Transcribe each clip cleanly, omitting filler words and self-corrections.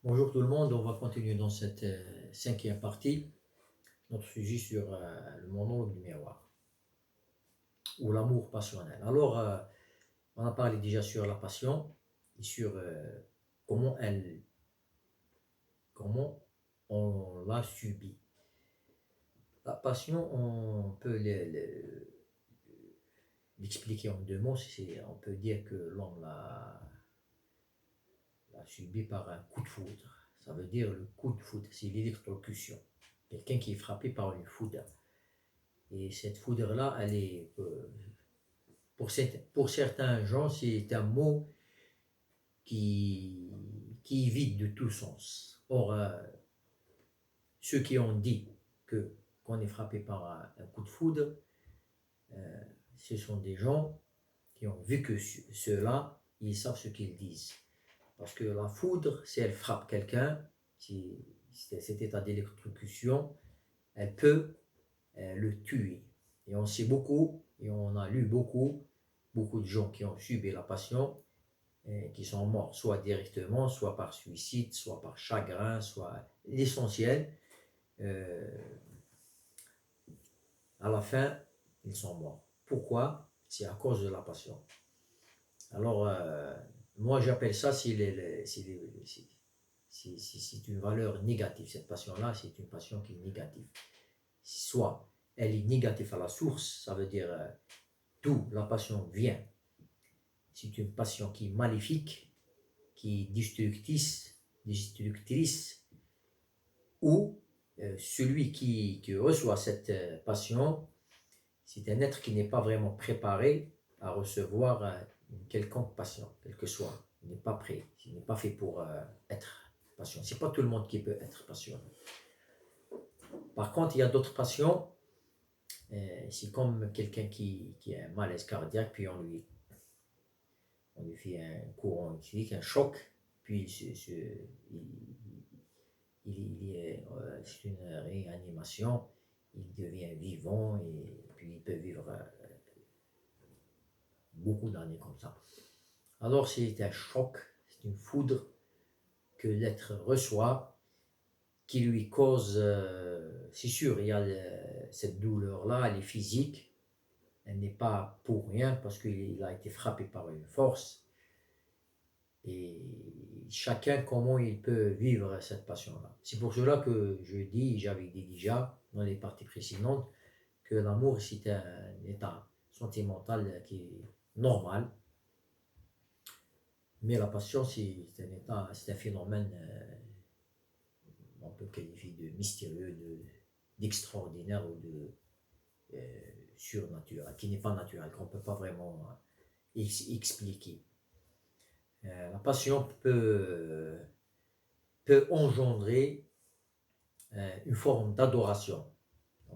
Bonjour tout le monde, on va continuer dans cette cinquième partie, notre sujet sur le monologue du miroir ou l'amour passionnel. Alors, on a parlé déjà sur la passion et sur comment comment on l'a subie. La passion, on peut l'expliquer en deux mots. On peut dire que l'homme l'a subi par un coup de foudre. Ça veut dire le coup de foudre, c'est l'électrocution. Quelqu'un qui est frappé par une foudre. Et cette foudre-là, elle est, pour certains gens, c'est un mot qui, qui est vide de tout sens. Or, ceux qui ont dit qu'on est frappé par un coup de foudre, ce sont des gens qui ont vécu cela, ils savent ce qu'ils disent. Parce que la foudre, si elle frappe quelqu'un, si cet état d'électrocution, elle peut le tuer. Et on sait beaucoup, et on a lu beaucoup de gens qui ont subi la passion, et qui sont morts, soit directement, soit par suicide, soit par chagrin, soit l'essentiel. À la fin, ils sont morts. Pourquoi? C'est à cause de la passion. Alors, moi j'appelle ça, c'est une valeur négative. Cette passion-là, c'est une passion qui est négative. Soit elle est négative à la source, ça veut dire d'où la passion vient. C'est une passion qui est maléfique, qui est destructrice, ou celui qui reçoit cette passion, c'est un être qui n'est pas vraiment préparé à recevoir une quelconque passion, quelle que soit. Il n'est pas prêt, il n'est pas fait pour être passionné. C'est pas tout le monde qui peut être passionné. Par contre, il y a d'autres passions. C'est comme quelqu'un qui a un malaise cardiaque, puis on lui fait un courant électrique, un choc, puis c'est une réanimation, il devient vivant et puis il peut vivre beaucoup d'années comme ça. Alors c'est un choc, c'est une foudre que l'être reçoit qui lui cause, c'est sûr, il y a cette douleur-là, elle est physique, elle n'est pas pour rien parce qu'il a été frappé par une force. Et chacun, comment il peut vivre cette passion-là. C'est pour cela que je dis, j'avais dit déjà dans les parties précédentes, que l'amour c'est un état sentimental qui est normal, mais la passion c'est un état, c'est un phénomène, on peut qualifier de mystérieux, d'extraordinaire ou de surnaturel, qui n'est pas naturel, qu'on ne peut pas vraiment expliquer. La passion peut engendrer une forme d'adoration.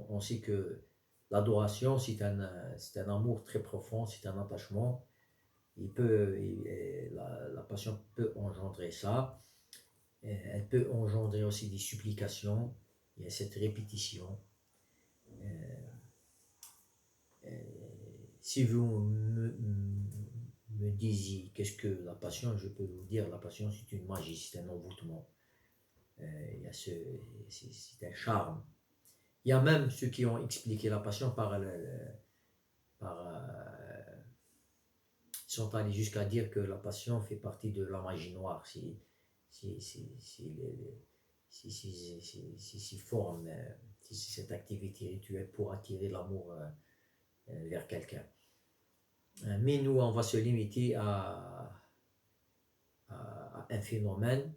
On sait que l'adoration, c'est un amour très profond, c'est un attachement. La passion peut engendrer ça. Elle peut engendrer aussi des supplications. Il y a cette répétition. Si vous me disiez qu'est-ce que la passion, je peux vous dire la passion c'est une magie, c'est un envoûtement. C'est un charme. Il y a même ceux qui ont expliqué la passion ils sont allés jusqu'à dire que la passion fait partie de la magie noire. C'est forme, c'est cette activité rituelle pour attirer l'amour vers quelqu'un. Mais nous, on va se limiter à un phénomène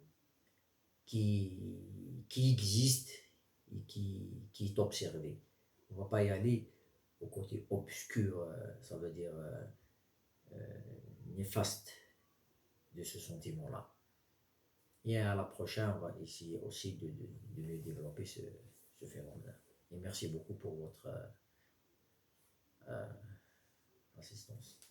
qui existe et qui est observé. On ne va pas y aller au côté obscur, ça veut dire néfaste de ce sentiment-là. Et à la prochaine, on va essayer aussi de mieux développer ce phénomène. Et merci beaucoup pour votre assistance.